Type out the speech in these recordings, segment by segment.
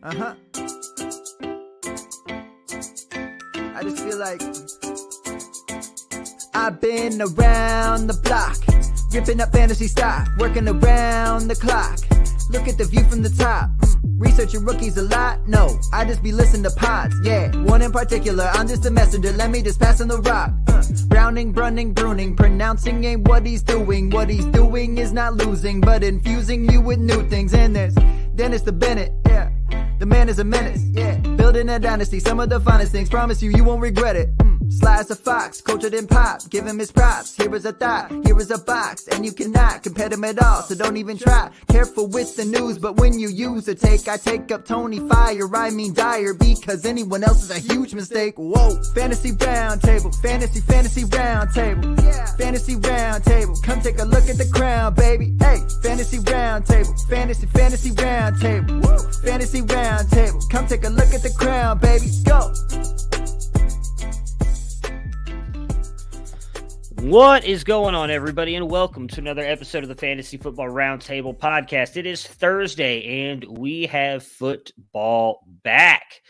I just feel like I've been around the block, ripping up fantasy stock, working around the clock. Look at the view from the top. Researching rookies a lot? No, I just be listening to pods. Yeah, one in particular, I'm just a messenger. Let me just pass on the rock. Browning, brunning, pruning, pronouncing ain't what he's doing. What he's doing is not losing, but infusing you with new things. And there's Dennis the Bennett, yeah. The man is a menace, yeah. Building a dynasty, some of the finest things. Promise you, you won't regret it. Sly as a fox, cultured in pop. Give him his props. Here is a thought, here is a box, and you cannot compare them at all. So don't even try. Careful with the news, but when you use a take, I take up Tony Fire. I mean Dyer, because anyone else is a huge mistake. Whoa, fantasy round table, fantasy round table, yeah. Fantasy round table, come take a look at the crown, baby. Hey, fantasy round table, fantasy round table, woo. Fantasy round table, come take a look at the crown, baby. Go. What is going on, everybody, and welcome to another episode of the Fantasy Football Roundtable podcast. It is Thursday, and we have football back.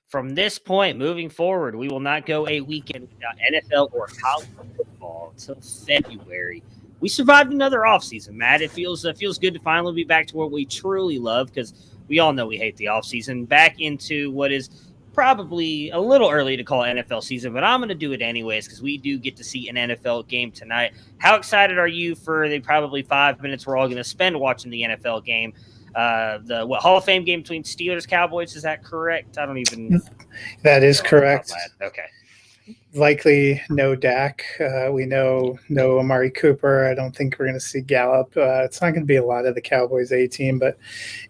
From this point, moving forward, we will not go a weekend without NFL or college football until February. We survived another offseason, Matt. It feels good to finally be back to what we truly love, because we all know we hate the offseason. Back into what is probably a little early to call NFL season, but I'm going to do it anyways because we do get to see an NFL game tonight. How excited are you for the probably 5 minutes we're all going to spend watching the NFL game? The Hall of Fame game between Steelers Cowboys, is that correct? I don't even. That is correct. Okay. Likely no Dak. We know no Amari Cooper. I don't think we're going to see Gallup. It's not going to be a lot of the Cowboys A team, but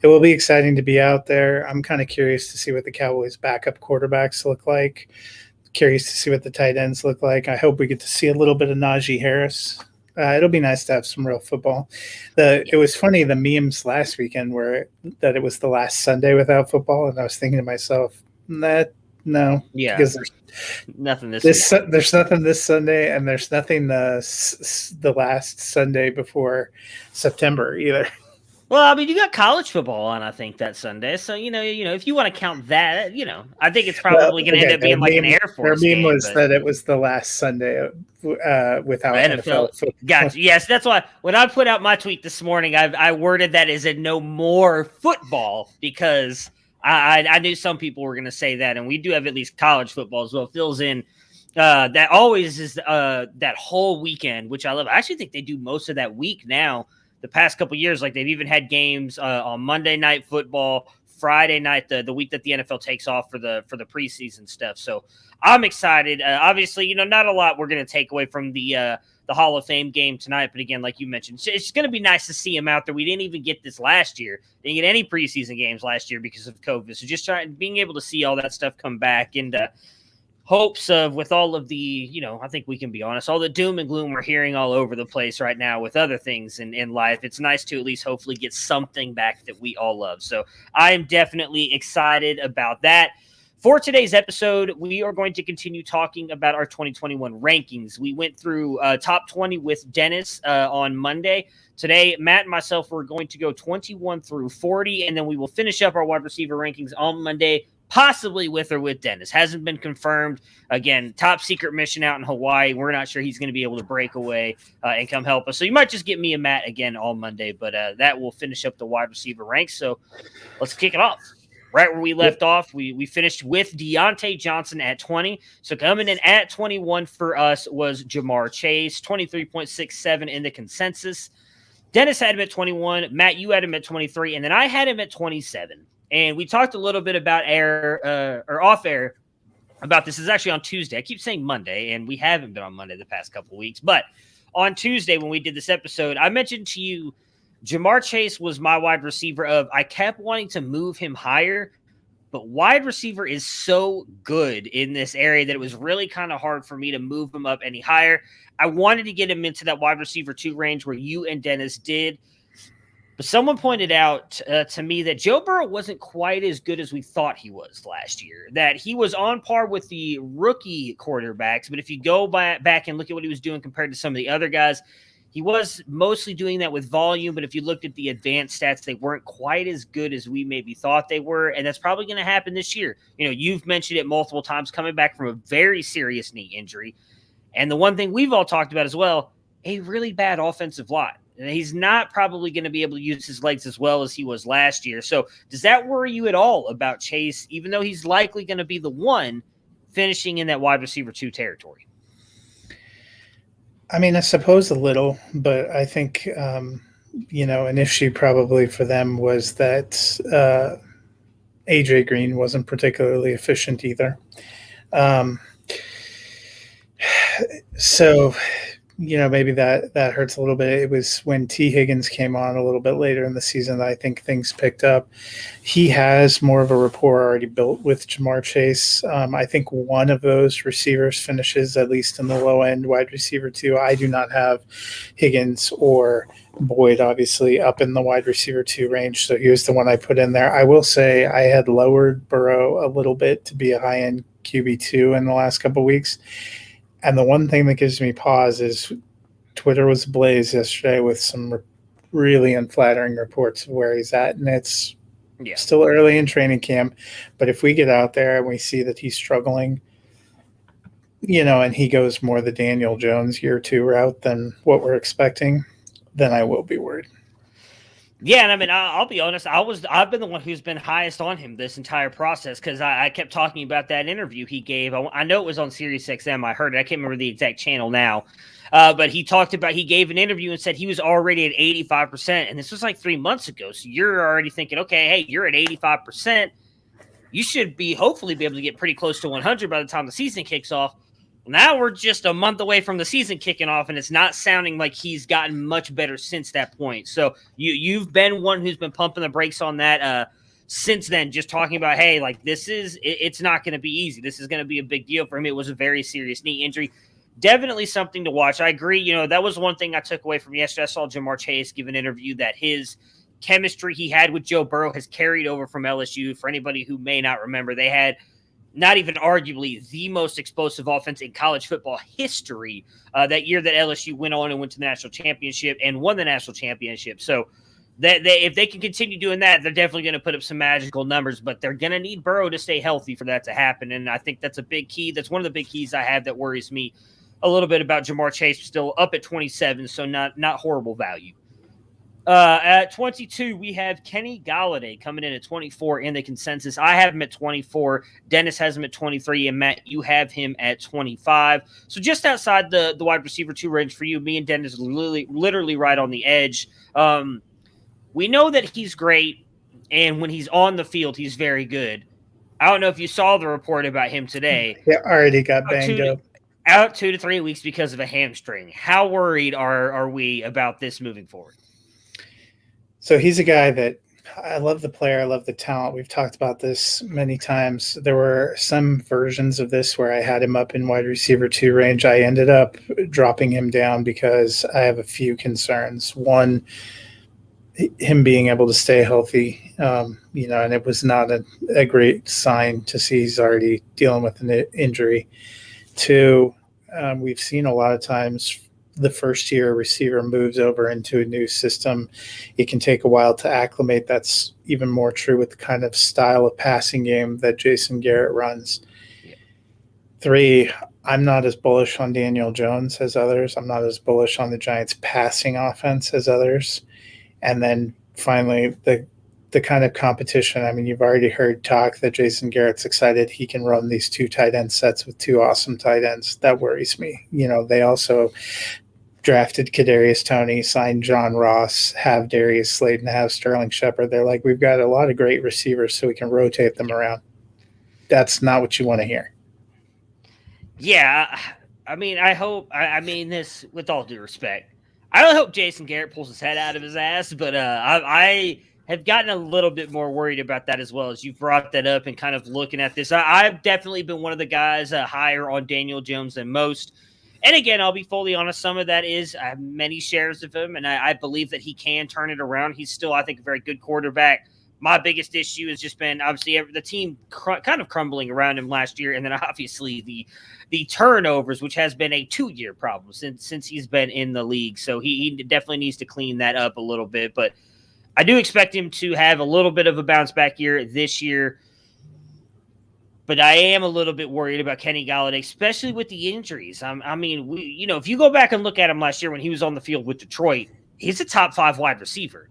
it will be exciting to be out there. I'm kind of curious to see what the Cowboys backup quarterbacks look like. Curious to see what the tight ends look like. I hope we get to see a little bit of Najee Harris. It'll be nice to have some real football. It was funny, the memes last weekend were that it was the last Sunday without football, and I was thinking to myself, no, yeah, because there's nothing this there's nothing this Sunday, and there's nothing the last Sunday before September either. Well, I mean, you got college football on, I think, that Sunday. So, you know, if you want to count that, I think it's probably going to end up being like an Air Force Their meme game, was that it was the last Sunday without NFL football. Gotcha. Yes, that's why when I put out my tweet this morning, I worded that as a no more football because I knew some people were going to say that, and we do have at least college football as well. It fills in that always is that whole weekend, which I love. I actually think they do most of that week now. The past couple of years, like they've even had games on Monday Night Football, Friday night, the week that the NFL takes off for the preseason stuff. So I'm excited. Obviously, not a lot we're going to take away from the Hall of Fame game tonight. But again, like you mentioned, it's going to be nice to see him out there. We didn't even get this last year. Didn't get any preseason games last year because of COVID. So just being able to see all that stuff come back and hopes of with all of the, I think we can be honest, all the doom and gloom we're hearing all over the place right now with other things in life. It's nice to at least hopefully get something back that we all love. So I am definitely excited about that. For today's episode, we are going to continue talking about our 2021 rankings. We went through top 20 with Dennis on Monday. Today, Matt and myself were going to go 21 through 40, and then we will finish up our wide receiver rankings on Monday, possibly with or with Dennis. Hasn't been confirmed. Again, top secret mission out in Hawaii. We're not sure he's going to be able to break away and come help us. So you might just get me and Matt again all Monday, but that will finish up the wide receiver ranks. So let's kick it off. Right where we left off, we finished with Deontay Johnson at 20. So coming in at 21 for us was Jamar Chase, 23.67 in the consensus. Dennis had him at 21. Matt, you had him at 23. And then I had him at 27. And we talked a little bit about off air about this. Is actually on Tuesday. I keep saying Monday, and we haven't been on Monday the past couple of weeks. But on Tuesday when we did this episode, I mentioned to you Jamar Chase was my wide receiver I kept wanting to move him higher, but wide receiver is so good in this area that it was really kind of hard for me to move him up any higher. I wanted to get him into that wide receiver 2 range where you and Dennis did. But someone pointed out to me that Joe Burrow wasn't quite as good as we thought he was last year, that he was on par with the rookie quarterbacks. But if you go back and look at what he was doing compared to some of the other guys, He was mostly doing that with volume, but if you looked at the advanced stats, they weren't quite as good as we maybe thought they were, and that's probably going to happen this year. You've mentioned it multiple times, coming back from a very serious knee injury. And the one thing we've all talked about as well, a really bad offensive line. And he's not probably going to be able to use his legs as well as he was last year. So does that worry you at all about Chase, even though he's likely going to be the one finishing in that wide receiver 2 territory? I mean, I suppose a little, but I think, an issue probably for them was that AJ Green wasn't particularly efficient either. So, maybe that hurts a little bit. It was when T. Higgins came on a little bit later in the season that I think things picked up. He has more of a rapport already built with Jamar Chase. I think one of those receivers finishes at least in the low end wide receiver 2. I do not have Higgins or Boyd, obviously, up in the wide receiver 2 range. So he was the one I put in there. I will say I had lowered Burrow a little bit to be a high-end QB2 in the last couple of weeks. And the one thing that gives me pause is Twitter was ablaze yesterday with some really unflattering reports of where he's at. And it's still early in training camp. But if we get out there and we see that he's struggling, and he goes more the Daniel Jones year 2 route than what we're expecting, then I will be worried. Yeah, and I mean, I'll be honest. I've been the one who's been highest on him this entire process because I kept talking about that interview he gave. I know it was on Sirius XM. I heard it. I can't remember the exact channel now, but he gave an interview and said he was already at 85%, and this was like 3 months ago. So you're already thinking, okay, hey, you're at 85%. You should hopefully be able to get pretty close to 100 by the time the season kicks off. Now we're just a month away from the season kicking off, and it's not sounding like he's gotten much better since that point. So you've been one who's been pumping the brakes on that since then, just talking about, hey, like it's not going to be easy. This is going to be a big deal for him. It was a very serious knee injury. Definitely something to watch. I agree. That was one thing I took away from yesterday. I saw Jamar Chase give an interview that his chemistry he had with Joe Burrow has carried over from LSU. For anybody who may not remember, they had not even arguably the most explosive offense in college football history that year that LSU went on and went to the national championship and won the national championship. So if they can continue doing that, they're definitely going to put up some magical numbers, but they're going to need Burrow to stay healthy for that to happen. And I think that's a big key. That's one of the big keys I have that worries me a little bit about Jamar Chase, still up at 27, so not horrible value. At 22, we have Kenny Gallaudet coming in at 24 in the consensus. I have him at 24. Dennis has him at 23. And Matt, you have him at 25. So just outside the wide receiver 2 range for you, me and Dennis literally right on the edge. We know that he's great, and when he's on the field, he's very good. I don't know if you saw the report about him today. Yeah, already got banged up. Out 2 to 3 weeks because of a hamstring. How worried are we about this moving forward? So he's a guy that I love the player. I love the talent. We've talked about this many times. There were some versions of this where I had him up in wide receiver 2 range. I ended up dropping him down because I have a few concerns. One, him being able to stay healthy, and it was not a great sign to see he's already dealing with an injury. 2, we've seen a lot of times the first year a receiver moves over into a new system, it can take a while to acclimate. That's even more true with the kind of style of passing game that Jason Garrett runs. 3, I'm not as bullish on Daniel Jones as others. I'm not as bullish on the Giants' passing offense as others. And then finally, the kind of competition. I mean, you've already heard talk that Jason Garrett's excited he can run these 2 tight end sets with 2 awesome tight ends. That worries me. They also drafted Kadarius Toney, signed John Ross, have Darius Slayton, have Sterling Shepard. They're like, we've got a lot of great receivers so we can rotate them around. That's not what you want to hear. Yeah, I mean, I mean this with all due respect. I really hope Jason Garrett pulls his head out of his ass, but I have gotten a little bit more worried about that as well as you've brought that up and kind of looking at this. I've definitely been one of the guys higher on Daniel Jones than most. And again, I'll be fully honest, some of that is I have many shares of him, and I believe that he can turn it around. He's still, I think, a very good quarterback. My biggest issue has just been obviously the team kind of crumbling around him last year, and then obviously the turnovers, which has been a 2-year problem since he's been in the league. So he definitely needs to clean that up a little bit. But I do expect him to have a little bit of a bounce back year this year. But I am a little bit worried about Kenny Gallaudet, especially with the injuries. I mean, if you go back and look at him last year when he was on the field with Detroit, he's a top 5 wide receiver.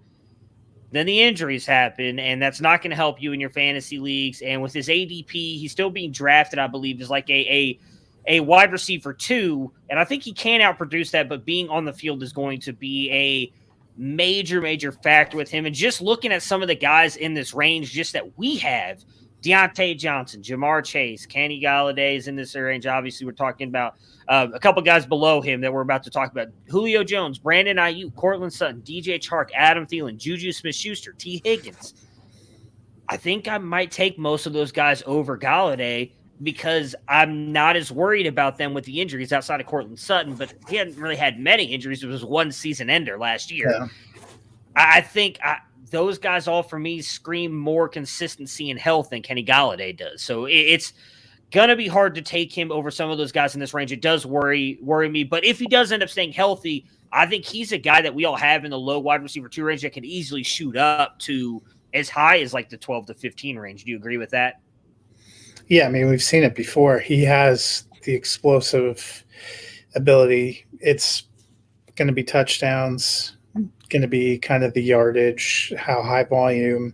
Then the injuries happen, and that's not going to help you in your fantasy leagues. And with his ADP, he's still being drafted, I believe, as like a wide receiver 2. And I think he can outproduce that, but being on the field is going to be a major, major factor with him. And just looking at some of the guys in this range just that we have, Deontay Johnson, Jamar Chase, Kenny Gallaudet is in this range. Obviously, we're talking about a couple guys below him that we're about to talk about. Julio Jones, Brandon Ayuk, Cortland Sutton, DJ Chark, Adam Thielen, Juju Smith-Schuster, T. Higgins. I think I might take most of those guys over Gallaudet because I'm not as worried about them with the injuries outside of Cortland Sutton, but he hadn't really had many injuries. It was one season ender last year. Yeah. I think those guys all for me scream more consistency and health than Kenny Gallaudet does. So it's going to be hard to take him over some of those guys in this range. It does worry me. But if he does end up staying healthy, I think he's a guy that we all have in the low wide receiver 2 range that can easily shoot up to as high as like the 12 to 15 range. Do you agree with that? Yeah, I mean, we've seen it before. He has the explosive ability. It's going to be touchdowns, going to be kind of the yardage, how high volume.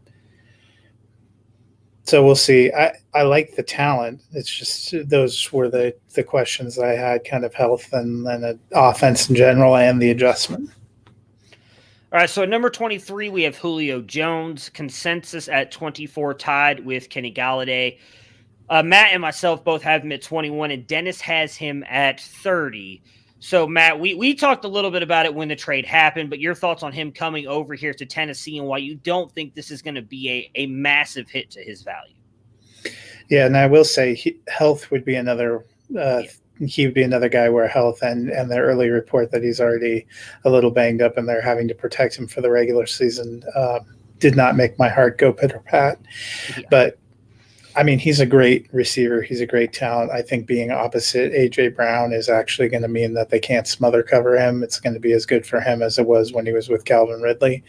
So we'll see. I like the talent. It's just those were the questions I had, kind of health and then offense in general and the adjustment. All right, so at number 23, we have Julio Jones. Consensus at 24, tied with Kenny Gallaudet. Matt and myself both have him at 21, and Dennis has him at 30. So, Matt, we talked a little bit about it when the trade happened, but your thoughts on him coming over here to Tennessee and why you don't think this is going to be a massive hit to his value. Yeah, and I will say health would be another he would be another guy where health and the early report that he's already a little banged up and they're having to protect him for the regular season did not make my heart go pitter-pat. Yeah. But I mean, he's a great receiver. He's a great talent. I think being opposite A.J. Brown is actually going to mean that they can't smother cover him. It's going to be as good for him as it was when he was with Calvin Ridley.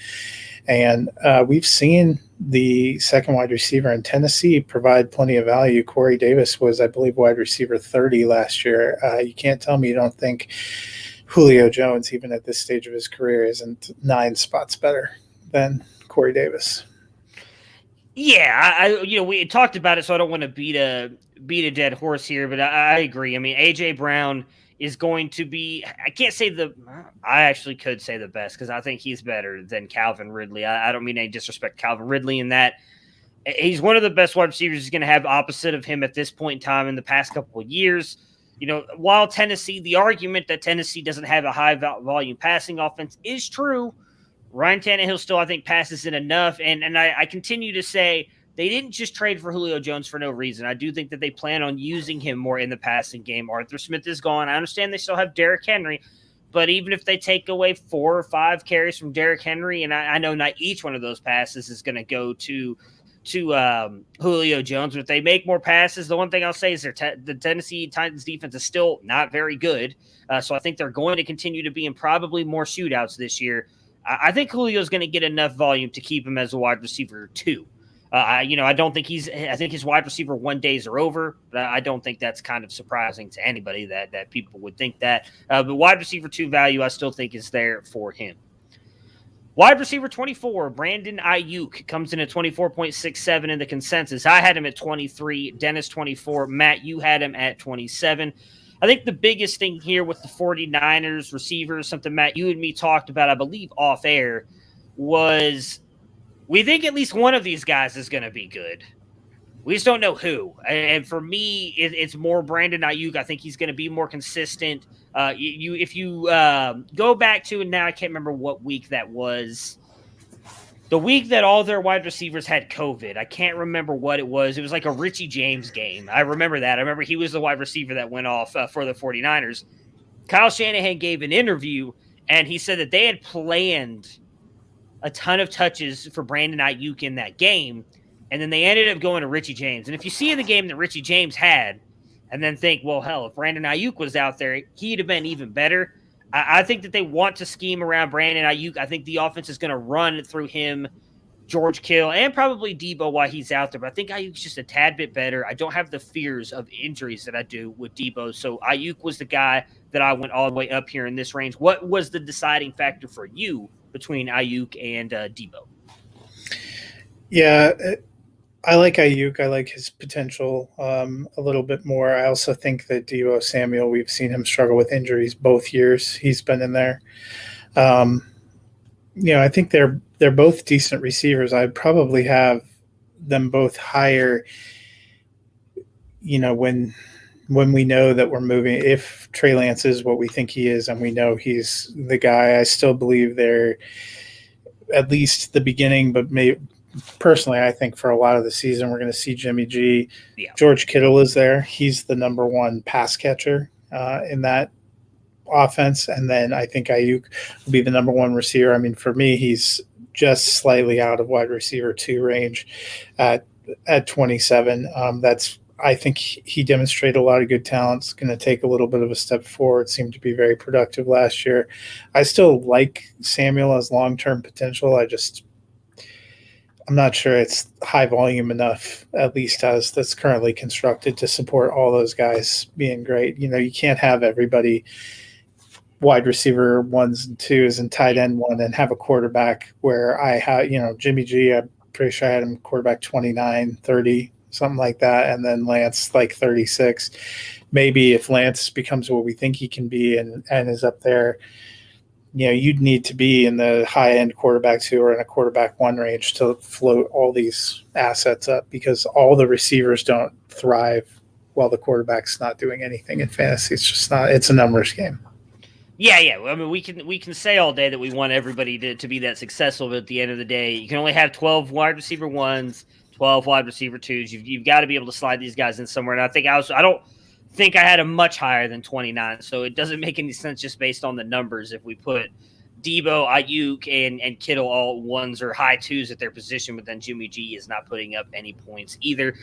And we've seen the second wide receiver in Tennessee provide plenty of value. Corey Davis was, I believe, wide receiver 30 last year. You can't tell me you don't think Julio Jones, even at this stage of his career, isn't 9 spots better than Corey Davis. Yeah, we talked about it, so I don't want to beat a dead horse here, but I agree. I mean, A.J. Brown is going to be, I actually could say the best because I think he's better than Calvin Ridley. I don't mean any disrespect to Calvin Ridley in that. He's one of the best wide receivers he's going to have opposite of him at this point in time in the past couple of years. While the argument that Tennessee doesn't have a high volume passing offense is true, Ryan Tannehill still, I think, passes it enough. And I continue to say they didn't just trade for Julio Jones for no reason. I do think that they plan on using him more in the passing game. Arthur Smith is gone. I understand they still have Derrick Henry, but even if they take away 4 or 5 carries from Derrick Henry, and I know not each one of those passes is going to go to Julio Jones, but if they make more passes, the one thing I'll say is the Tennessee Titans defense is still not very good. So I think they're going to continue to be in probably more shootouts this year. I think Julio's going to get enough volume to keep him as a wide receiver 2. I don't think I think his wide receiver 1 days are over, but I don't think that's kind of surprising to anybody that people would think that. But wide receiver 2 value, I still think is there for him. Wide receiver 24, Brandon Ayuk comes in at 24.67 in the consensus. I had him at 23, Dennis 24, Matt, you had him at 27. I think the biggest thing here with the 49ers receivers, something Matt, you and me talked about, I believe off air, was we think at least one of these guys is going to be good. We just don't know who. And for me, it's more Brandon Ayuk. I think he's going to be more consistent. If you go back to, and now I can't remember what week that was, the week that all their wide receivers had COVID. I can't remember what it was. It was like a Richie James game. I remember that. I remember he was the wide receiver that went off for the 49ers. Kyle Shanahan gave an interview, and he said that they had planned a ton of touches for Brandon Iuke in that game, and then they ended up going to Richie James. And if you see the game that Richie James had, and then think, well, hell, if Brandon Iuke was out there, he'd have been even better. I think that they want to scheme around Brandon Iuke. I think the offense is going to run through him, George Kittle, and probably Deebo while he's out there. But I think Iuke's just a tad bit better. I don't have the fears of injuries that I do with Deebo. So Iuke was the guy that I went all the way up here in this range. What was the deciding factor for you between Iuke and Deebo? Yeah, I like Iuke. I like his potential a little bit more. I also think that Deebo Samuel, we've seen him struggle with injuries both years he's been in there. I think they're both decent receivers. I'd probably have them both higher, when we know that we're moving. If Trey Lance is what we think he is and we know he's the guy, I still believe they're at least the beginning, but maybe – personally, I think for a lot of the season, we're going to see Jimmy G. Yeah. George Kittle is there. He's the number one pass catcher in that offense. And then I think Iuke will be the number one receiver. I mean, for me, he's just slightly out of wide receiver 2 range at 27. I think he demonstrated a lot of good talent. It's going to take a little bit of a step forward. Seemed to be very productive last year. I still like Samuel as long-term potential. I'm not sure it's high volume enough, at least as that's currently constructed, to support all those guys being great. You can't have everybody wide receiver 1s and 2s and tight end 1 and have a quarterback where I have, Jimmy G, I'm pretty sure I had him quarterback 29, 30, something like that. And then Lance like 36. Maybe if Lance becomes what we think he can be and is up there, you'd need to be in the high-end quarterbacks who are in a quarterback 1 range to float all these assets up, because all the receivers don't thrive while the quarterback's not doing anything in fantasy. It's just not – it's a numbers game. Yeah. I mean, we can say all day that we want everybody to be that successful, but at the end of the day, you can only have 12 wide receiver 1s, 12 wide receiver 2s. You've got to be able to slide these guys in somewhere. And I think I don't think I had a much higher than 29, so it doesn't make any sense just based on the numbers if we put Deebo, Iuke, and Kittle all 1s or high 2s at their position, but then Jimmy G is not putting up any points either.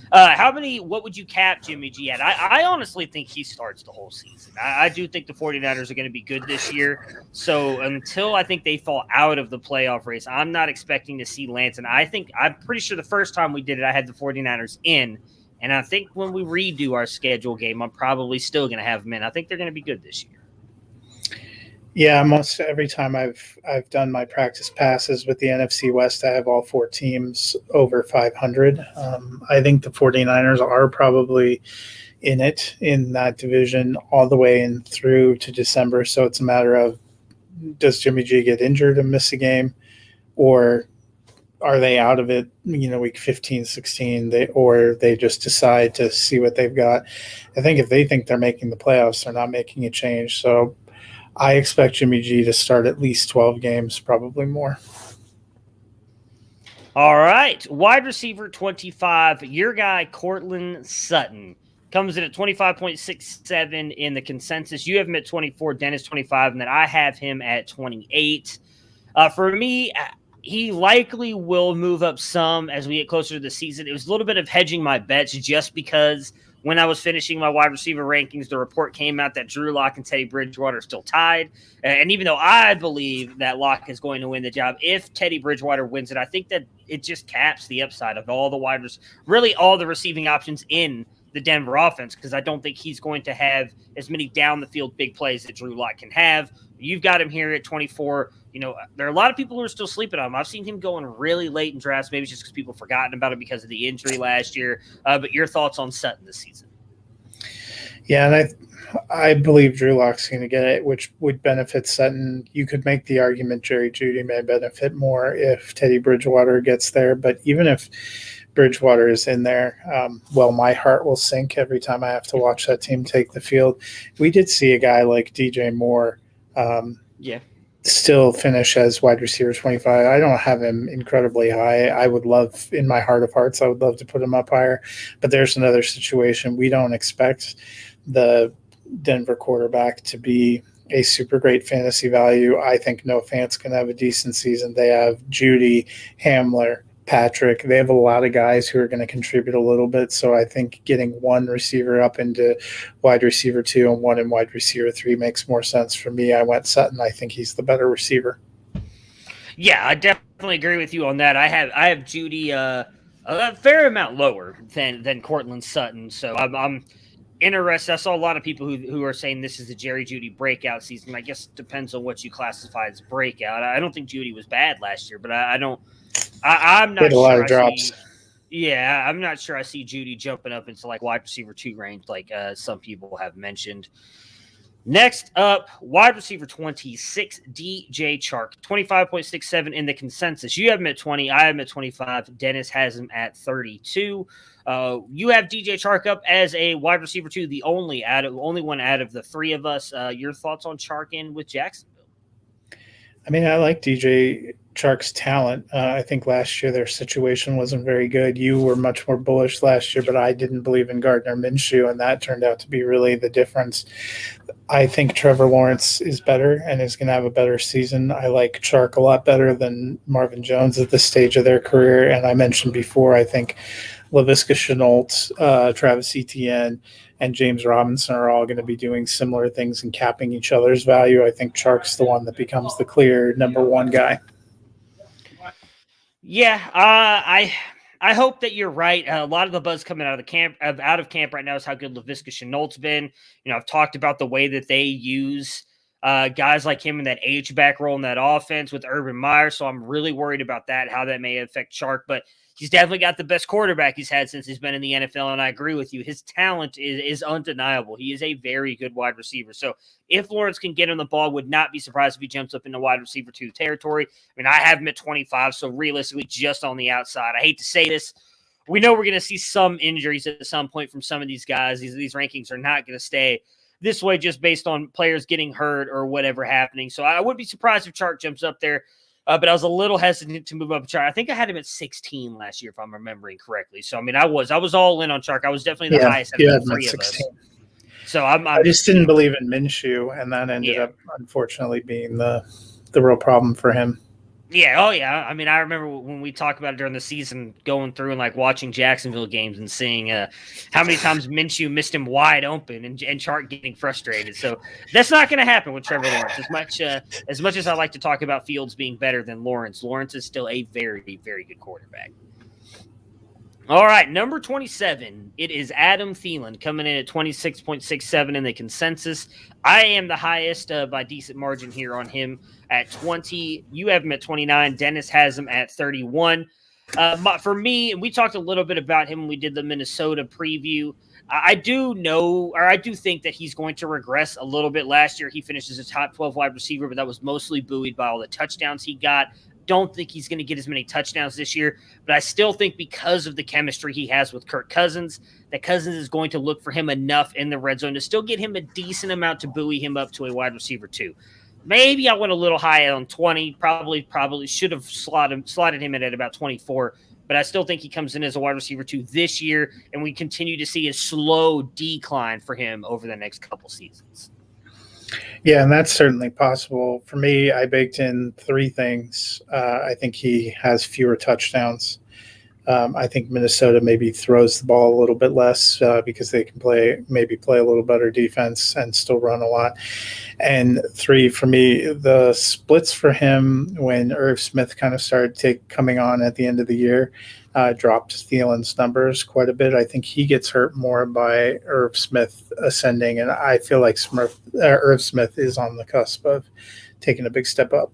What would you cap Jimmy G at? I honestly think he starts the whole season. I do think the 49ers are going to be good this year, so until I think they fall out of the playoff race, I'm not expecting to see Lance, and I'm pretty sure the first time we did it, I had the 49ers in. And I think when we redo our schedule game, I'm probably still going to have them in. I think they're going to be good this year. Yeah, most every time I've done my practice passes with the NFC West, I have all 4 teams over 500. I think the 49ers are probably in that division all the way in through to December. So it's a matter of, does Jimmy G get injured and miss a game, or are they out of it, week 15, 16, or they just decide to see what they've got? I think if they think they're making the playoffs, they're not making a change. So I expect Jimmy G to start at least 12 games, probably more. All right. Wide receiver 25, your guy, Cortland Sutton, comes in at 25.67 in the consensus. You have him at 24, Dennis 25, and then I have him at 28. For me, he likely will move up some as we get closer to the season. It was a little bit of hedging my bets just because when I was finishing my wide receiver rankings, the report came out that Drew Lock and Teddy Bridgewater are still tied. And even though I believe that Lock is going to win the job, if Teddy Bridgewater wins it, I think that it just caps the upside of all the really all the receiving options in the Denver offense, because I don't think he's going to have as many down the field big plays that Drew Lock can have. You've got him here at 24. There are a lot of people who are still sleeping on him. I've seen him going really late in drafts, maybe just because people have forgotten about him because of the injury last year. But your thoughts on Sutton this season? Yeah, and I believe Drew Lock's going to get it, which would benefit Sutton. You could make the argument Jerry Jeudy may benefit more if Teddy Bridgewater gets there. But even if Bridgewater is in there, my heart will sink every time I have to watch that team take the field. We did see a guy like DJ Moore still finish as wide receiver 25. I don't have him incredibly high. I would love, in my heart of hearts, I would love to put him up higher. But there's another situation. We don't expect the Denver quarterback to be a super great fantasy value. I think Noah Fant's going to have a decent season. They have Judy, Hamler, Patrick. They have a lot of guys who are going to contribute a little bit. So I think getting one receiver up into wide receiver 2 and one in wide receiver 3 makes more sense for me. I went Sutton. I think he's the better receiver. Yeah, I definitely agree with you on that. I have Judy a fair amount lower than Cortland Sutton. So I'm interested. I saw a lot of people who are saying this is the Jerry Judy breakout season. I guess it depends on what you classify as breakout. I don't think Judy was bad last year, but I'm not Hit a sure. lot of drops. I'm not sure I see Judy jumping up into like wide receiver 2 range, like some people have mentioned. Next up, wide receiver 26, DJ Chark, 25.67 in the consensus. You have him at 20. I have him at 25. Dennis has him at 32. You have DJ Chark up as a wide receiver 2, the only one out of the 3 of us. Your thoughts on Chark in with Jacksonville? I mean, I like DJ Chark's talent. I think last year their situation wasn't very good. You were much more bullish last year, but I didn't believe in Gardner Minshew, and that turned out to be really the difference. I think Trevor Lawrence is better and is going to have a better season. I like Chark a lot better than Marvin Jones at this stage of their career. And I mentioned before, I think Laviska Shenault, Travis Etienne, and James Robinson are all going to be doing similar things and capping each other's value. I think Chark's the one that becomes the clear number 1 guy. Yeah, I hope that you're right. A lot of the buzz coming out of camp right now is how good Laviska Shenault's been. You know, I've talked about the way that they use guys like him in that H-back role in that offense with Urban Meyer. So I'm really worried about that, how that may affect Chark. But he's definitely got the best quarterback he's had since he's been in the NFL. And I agree with you. His talent is undeniable. He is a very good wide receiver. So if Lawrence can get him the ball, would not be surprised if he jumps up into wide receiver 2 territory. I mean, I have him at 25. So realistically, just on the outside. I hate to say this. We know we're going to see some injuries at some point from some of these guys. These rankings are not going to stay this way just based on players getting hurt or whatever happening. So I would be surprised if Chark jumps up there. But I was a little hesitant to move up Chark. I think I had him at 16 last year, if I'm remembering correctly. So, I mean, I was all in on Chark. I was definitely the highest out of the 3 of us. So I just didn't believe in Minshew, and that ended up, unfortunately, being the real problem for him. Yeah. Oh, yeah. I mean, I remember when we talked about it during the season, going through and like watching Jacksonville games and seeing how many times Minshew missed him wide open and Chark getting frustrated. So that's not going to happen with Trevor Lawrence. As much as I like to talk about Fields being better than Lawrence is still a very, very good quarterback. All right, number 27. It is Adam Thielen coming in at 26.67 in the consensus. I am the highest by decent margin here on him at 20. You have him at 29. Dennis has him at 31. For me, we talked a little bit about him when we did the Minnesota preview. I do think that he's going to regress a little bit. Last year, he finishes a top 12 wide receiver, but that was mostly buoyed by all the touchdowns he got. Don't think he's going to get as many touchdowns this year, but I still think because of the chemistry he has with Kirk Cousins, that Cousins is going to look for him enough in the red zone to still get him a decent amount to buoy him up to a wide receiver 2. Maybe I went a little high on 20. Probably should have slotted him in at about 24, but I still think he comes in as a wide receiver 2 this year, and we continue to see a slow decline for him over the next couple seasons. Yeah, and that's certainly possible. For me, I baked in 3 things. I think he has fewer touchdowns. I think Minnesota maybe throws the ball a little bit less because they can play a little better defense and still run a lot. And 3, for me, the splits for him when Irv Smith kind of started coming on at the end of the year dropped Thielen's numbers quite a bit. I think he gets hurt more by Irv Smith ascending, and I feel like Irv Smith is on the cusp of taking a big step up.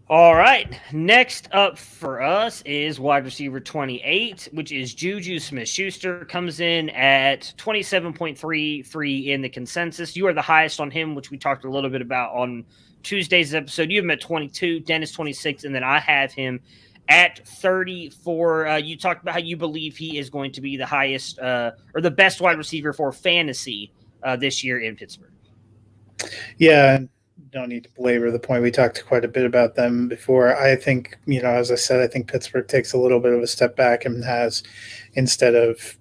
All right. Next up for us is wide receiver 28, which is Juju Smith-Schuster. Comes in at 27.33 in the consensus. You are the highest on him, which we talked a little bit about on Tuesday's episode. You have him at 22, Dennis 26, and then I have him at 34. You talked about how you believe he is going to be the highest or the best wide receiver for fantasy this year in Pittsburgh. Yeah, don't need to belabor the point. We talked quite a bit about them before. I think, as I said, I think Pittsburgh takes a little bit of a step back and has, instead of,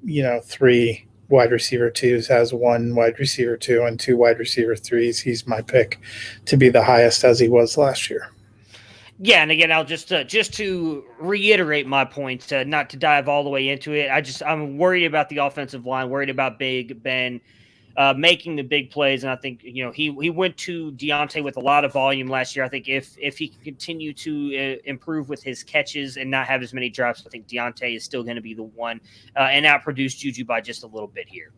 3 wide receiver 2s has 1 wide receiver 2 and 2 wide receiver 3s. He's my pick to be the highest as he was last year. Yeah, and again, I'll just to reiterate my point, not to dive all the way into it. I'm worried about the offensive line, worried about Big Ben making the big plays, and I think he went to Deontay with a lot of volume last year. I think if he can continue to improve with his catches and not have as many drops, I think Deontay is still going to be the one and outproduce Juju by just a little bit here.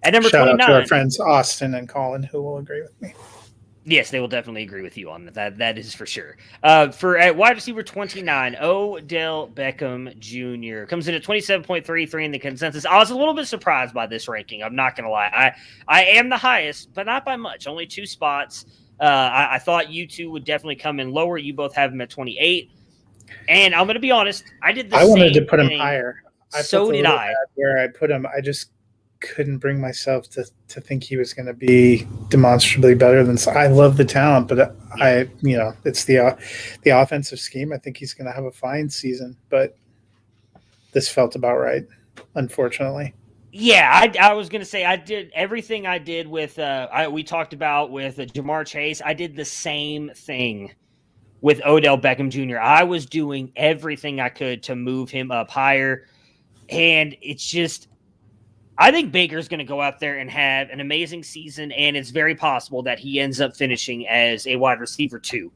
At number 29, out to our friends Austin and Colin, who will agree with me. Yes, they will definitely agree with you on that. That is for sure. At wide receiver 29, Odell Beckham Jr. comes in at 27.33 in the consensus. I was a little bit surprised by this ranking. I'm not going to lie. I am the highest, but not by much. Only 2 spots. I thought you two would definitely come in lower. You both have him at 28. And I'm going to be honest. I did the same thing. I wanted to put him higher. So did I. Where I put him, I just couldn't bring myself to think he was going to be demonstrably better than. I love the talent, but it's the offensive scheme. I think he's going to have a fine season, but this felt about right, unfortunately. Yeah, I was going to say I did everything I did with we talked about with Jamar Chase. I did the same thing with Odell Beckham Jr. I was doing everything I could to move him up higher, and it's just. I think Baker's going to go out there and have an amazing season, and it's very possible that he ends up finishing as a wide receiver 2.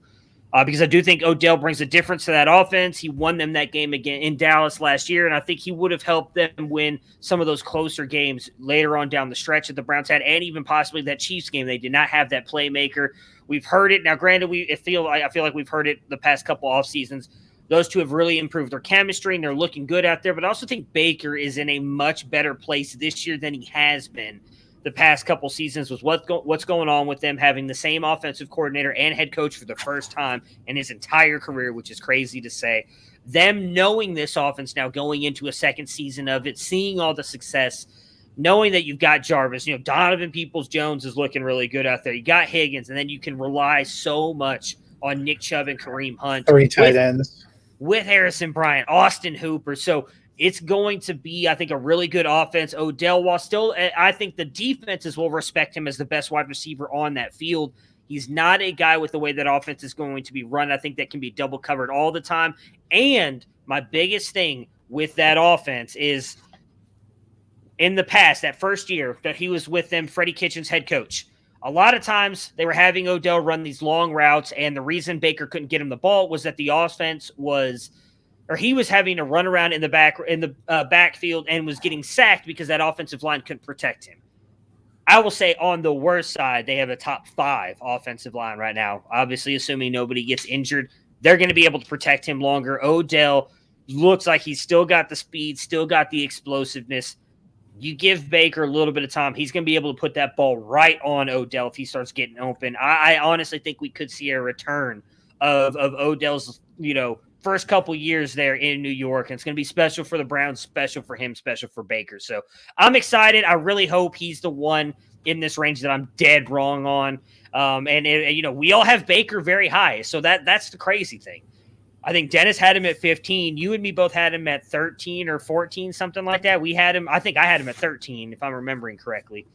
Because I do think Odell brings a difference to that offense. He won them that game again in Dallas last year, and I think he would have helped them win some of those closer games later on down the stretch that the Browns had, and even possibly that Chiefs game. They did not have that playmaker. We've heard it. Now, granted, I feel like we've heard it the past couple off seasons. Those two have really improved their chemistry, and they're looking good out there. But I also think Baker is in a much better place this year than he has been the past couple seasons with what's going on with them having the same offensive coordinator and head coach for the first time in his entire career, which is crazy to say. Them knowing this offense now going into a second season of it, seeing all the success, knowing that you've got Jarvis, Donovan Peoples-Jones is looking really good out there. You got Higgins, and then you can rely so much on Nick Chubb and Kareem Hunt. 3 tight ends. With Harrison Bryant, Austin Hooper. So it's going to be, I think, a really good offense. Odell, while still, I think the defenses will respect him as the best wide receiver on that field. He's not a guy with the way that offense is going to be run. I think that can be double covered all the time. And my biggest thing with that offense is in the past, that first year that he was with them, Freddie Kitchens head coach, a lot of times they were having Odell run these long routes, and the reason Baker couldn't get him the ball was that the offense he was having to run around in the backfield and was getting sacked because that offensive line couldn't protect him. I will say on the worst side, they have a top 5 offensive line right now. Obviously, assuming nobody gets injured, they're going to be able to protect him longer. Odell looks like he's still got the speed, still got the explosiveness. You give Baker a little bit of time, he's going to be able to put that ball right on Odell if he starts getting open. I honestly think we could see a return of Odell's, first couple years there in New York. And it's going to be special for the Browns, special for him, special for Baker. So I'm excited. I really hope he's the one in this range that I'm dead wrong on. We all have Baker very high. So that's the crazy thing. I think Dennis had him at 15. You and me both had him at 13 or 14, something like that. We had him. I think I had him at 13, if I'm remembering correctly.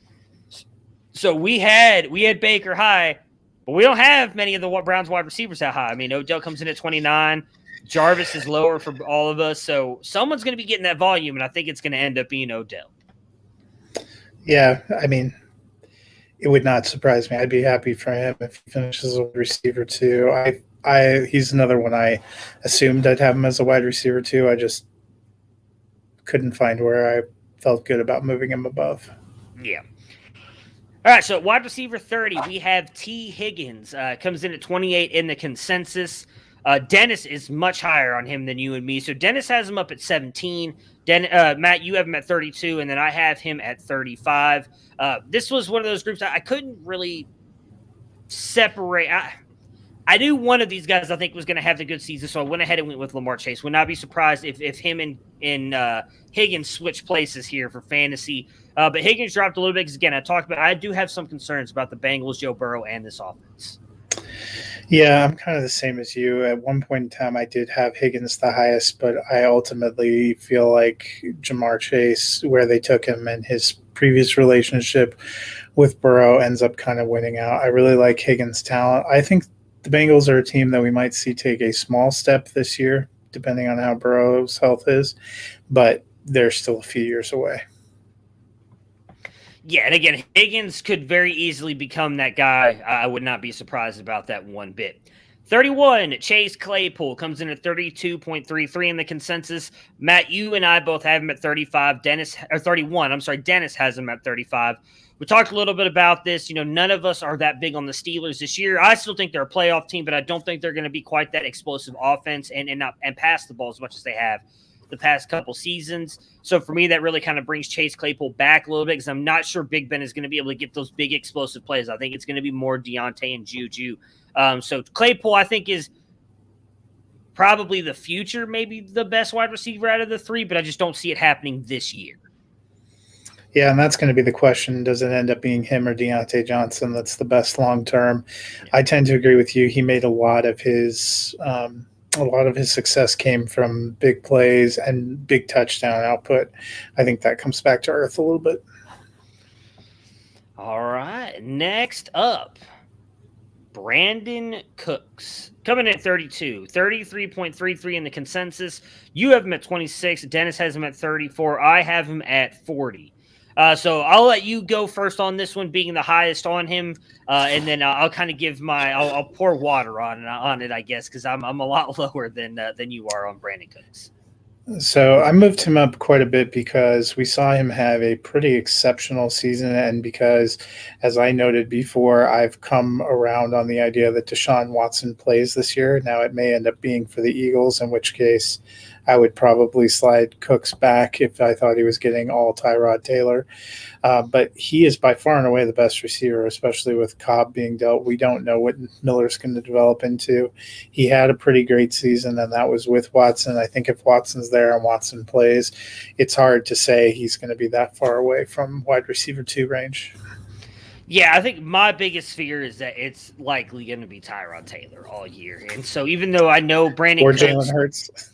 So we had Baker high, but we don't have many of the Browns wide receivers that high. I mean, Odell comes in at 29. Jarvis is lower for all of us. So someone's going to be getting that volume, and I think it's going to end up being Odell. Yeah, I mean, it would not surprise me. I'd be happy for him if he finishes as a receiver too. He's another one I assumed I'd have him as a wide receiver too. I just couldn't find where I felt good about moving him above. Yeah. All right, so wide receiver 30, we have T. Higgins. Comes in at 28 in the consensus. Dennis is much higher on him than you and me. So Dennis has him up at 17. Matt, you have him at 32, and then I have him at 35. This was one of those groups I couldn't really separate. I knew one of these guys I think was going to have the good season, so I went ahead and went with Lamar Chase. Would not be surprised if him and Higgins switch places here for fantasy. But Higgins dropped a little bit because, again, I do have some concerns about the Bengals, Joe Burrow, and this offense. Yeah, I'm kind of the same as you. At one point in time, I did have Higgins the highest, but I ultimately feel like Jamar Chase, where they took him and his previous relationship with Burrow ends up kind of winning out. I really like Higgins' talent. I think the Bengals are a team that we might see take a small step this year, depending on how Burrow's health is, but they're still a few years away. Yeah, and again, Higgins could very easily become that guy. I would not be surprised about that one bit. 31, Chase Claypool comes in at 32.33 in the consensus. Matt, you and I both have him at 35. 31. I'm sorry, Dennis has him at 35. We talked a little bit about this. None of us are that big on the Steelers this year. I still think they're a playoff team, but I don't think they're going to be quite that explosive offense and pass the ball as much as they have the past couple seasons. So for me, that really kind of brings Chase Claypool back a little bit because I'm not sure Big Ben is going to be able to get those big explosive plays. I think it's going to be more Deontay and Juju. So Claypool, I think, is probably the future, maybe the best wide receiver out of the three, but I just don't see it happening this year. Yeah, and that's going to be the question. Does it end up being him or Deontay Johnson that's the best long term? Yeah. I tend to agree with you. He made a lot of his success came from big plays and big touchdown output. I think that comes back to earth a little bit. All right, next up, Brandon Cooks coming in at 32, 33.33 in the consensus. You have him at 26. Dennis has him at 34. I have him at 40. So I'll let you go first on this one, being the highest on him, and then I'll kind of give I'll pour water on it, I guess, because I'm a lot lower than you are on Brandon Cooks. So I moved him up quite a bit because we saw him have a pretty exceptional season, and because, as I noted before, I've come around on the idea that Deshaun Watson plays this year. Now it may end up being for the Eagles, in which case I would probably slide Cooks back if I thought he was getting all Tyrod Taylor. But he is by far and away the best receiver, especially with Cobb being dealt. We don't know what Miller's going to develop into. He had a pretty great season, and that was with Watson. I think if Watson's there and Watson plays, it's hard to say he's going to be that far away from wide receiver 2 range. Yeah, I think my biggest fear is that it's likely going to be Tyrod Taylor all year. And so even though I know Brandon or Cooks, Jalen Hurts.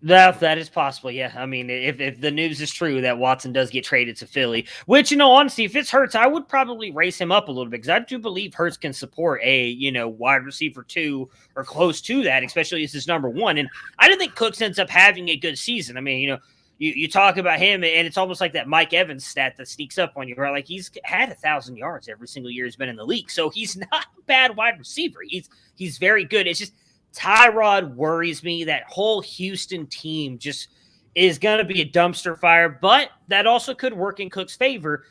That is possible, yeah. I mean, if the news is true that Watson does get traded to Philly, which, honestly, if it's Hurts, I would probably raise him up a little bit because I do believe Hurts can support a, wide receiver 2 or close to that, especially as his number 1. And I don't think Cooks ends up having a good season. I mean, you talk about him, and it's almost like that Mike Evans stat that sneaks up on you, right? Like, he's had 1,000 yards every single year he's been in the league. So he's not a bad wide receiver. He's very good. It's just Tyrod worries me. That whole Houston team just is going to be a dumpster fire, but that also could work in Cook's favor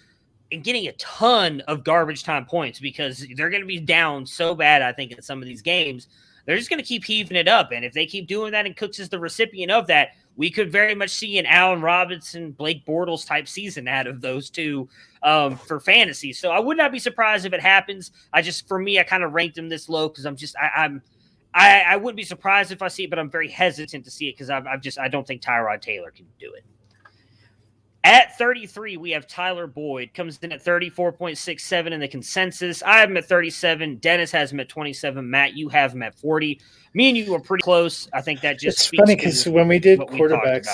in getting a ton of garbage time points because they're going to be down so bad, I think, in some of these games. They're just going to keep heaving it up, and if they keep doing that and Cooks is the recipient of that, we could very much see an Allen Robinson, Blake Bortles type season out of those two for fantasy. So I would not be surprised if it happens. For me, I kind of ranked him this low because I wouldn't be surprised if I see it, but I'm very hesitant to see it because I don't think Tyrod Taylor can do it. At 33, we have Tyler Boyd. Comes in at 34.67 in the consensus. I have him at 37. Dennis has him at 27. Matt, you have him at 40. Me and you were pretty close. I think that just it's funny because when we did quarterbacks,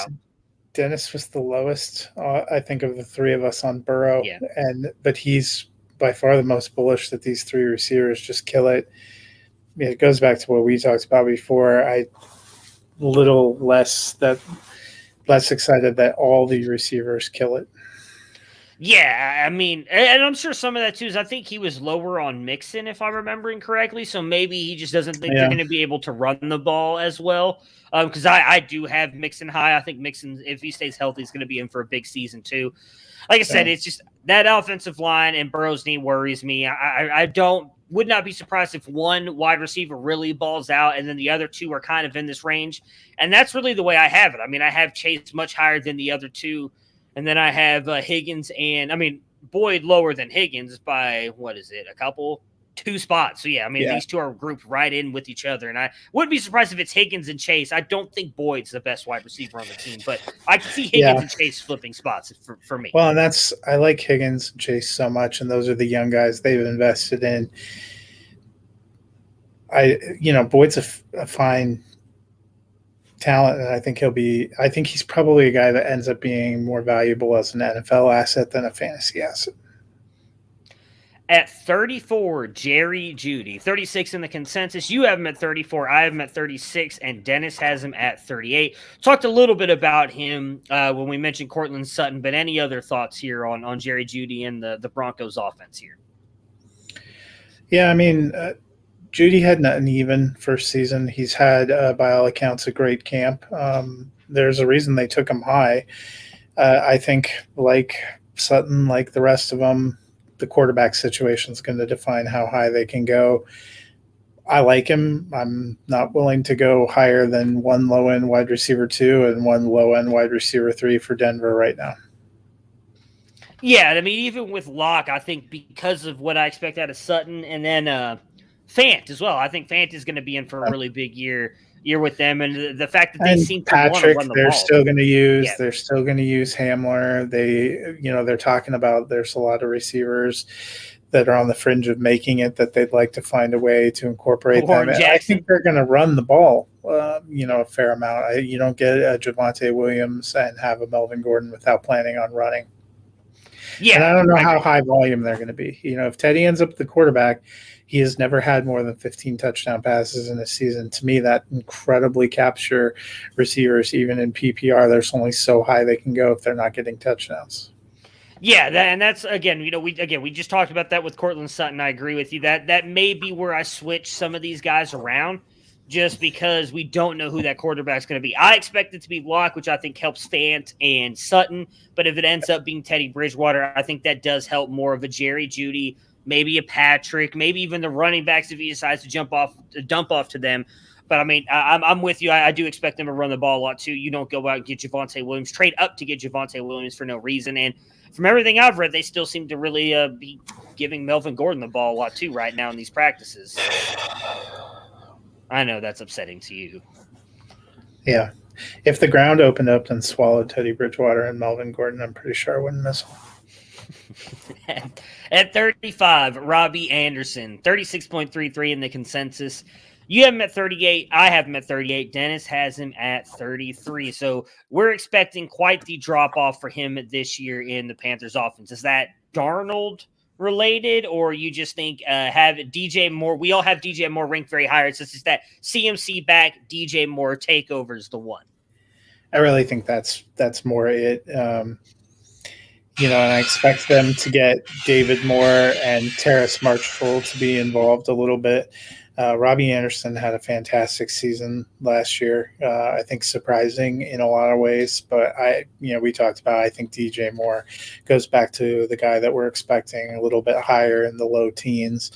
Dennis was the lowest, I think, of the three of us on Burrow. Yeah. But he's by far the most bullish that these three receivers just kill it. It goes back to what we talked about before. Less excited that all the receivers kill it. Yeah, I mean, and I'm sure some of that too is I think he was lower on Mixon, if I'm remembering correctly. So maybe he just doesn't think they're going to be able to run the ball as well. Because I do have Mixon high. I think Mixon, if he stays healthy, is going to be in for a big season too. Like I said, it's just that offensive line and Burrow's knee worries me. I would not be surprised if one wide receiver really balls out and then the other two are kind of in this range. And that's really the way I have it. I mean, I have Chase much higher than the other two. And then I have Higgins Boyd lower than Higgins by, 2 spots. So, these two are grouped right in with each other. And I wouldn't be surprised if it's Higgins and Chase. I don't think Boyd's the best wide receiver on the team, but I can see Higgins and Chase flipping spots for me. Well, and I like Higgins and Chase so much, and those are the young guys they've invested in. Boyd's a fine talent, and I think he's probably a guy that ends up being more valuable as an NFL asset than a fantasy asset. At 34, Jerry Jeudy. 36 in the consensus. You have him at 34. I have him at 36, and Dennis has him at 38. Talked a little bit about him when we mentioned Cortland Sutton, but any other thoughts here on Jerry Jeudy and the Broncos offense here? Yeah, I mean, Jeudy had an uneven first season. He's had, by all accounts, a great camp. There's a reason they took him high. I think, like Sutton, like the rest of them, the quarterback situation is going to define how high they can go. I like him. I'm not willing to go higher than one low-end wide receiver 2 and one low-end wide receiver 3 for Denver right now. Yeah, I mean, even with Locke, I think because of what I expect out of Sutton, and then Fant as well. I think Fant is going to be in for a really big year with them, and the fact that they seem to want to run the they're ball. Still going to use. Yeah. They're still going to use Hamler. They're talking about there's a lot of receivers that are on the fringe of making it that they'd like to find a way to incorporate them. And I think they're going to run the ball, a fair amount. You don't get a Javonte Williams and have a Melvin Gordon without planning on running. Yeah, and I don't know how high volume they're going to be. If Teddy ends up the quarterback, he has never had more than 15 touchdown passes in a season. To me, that incredibly capture receivers, even in PPR. There's only so high they can go if they're not getting touchdowns. Yeah, and that's again, we just talked about that with Cortland Sutton. I agree with you. That may be where I switch some of these guys around, just because we don't know who that quarterback's going to be. I expect it to be Locke, which I think helps Fant and Sutton. But if it ends up being Teddy Bridgewater, I think that does help more of a Jerry Jeudy, maybe a Patrick, maybe even the running backs if he decides to dump off to them. But I mean, I'm with you. I do expect them to run the ball a lot too. You don't go out and get Javonte Williams, trade up to get Javonte Williams for no reason. And from everything I've read, they still seem to really be giving Melvin Gordon the ball a lot too right now in these practices. I know that's upsetting to you. Yeah. If the ground opened up and swallowed Teddy Bridgewater and Melvin Gordon, I'm pretty sure I wouldn't miss him. At 35, Robbie Anderson, 36.33 in the consensus. You have him at 38. I have him at 38. Dennis has him at 33. So we're expecting quite the drop-off for him this year in the Panthers offense. Is that Darnold related, or you just think have DJ Moore? We all have DJ Moore ranked very higher. It's just that CMC back, DJ Moore takeover is the one. I really think that's more it. And I expect them to get David Moore and Terrace Marshall to be involved a little bit. Robbie Anderson had a fantastic season last year. I think surprising in a lot of ways, but we talked about, I think DJ Moore goes back to the guy that we're expecting a little bit higher in the low teens,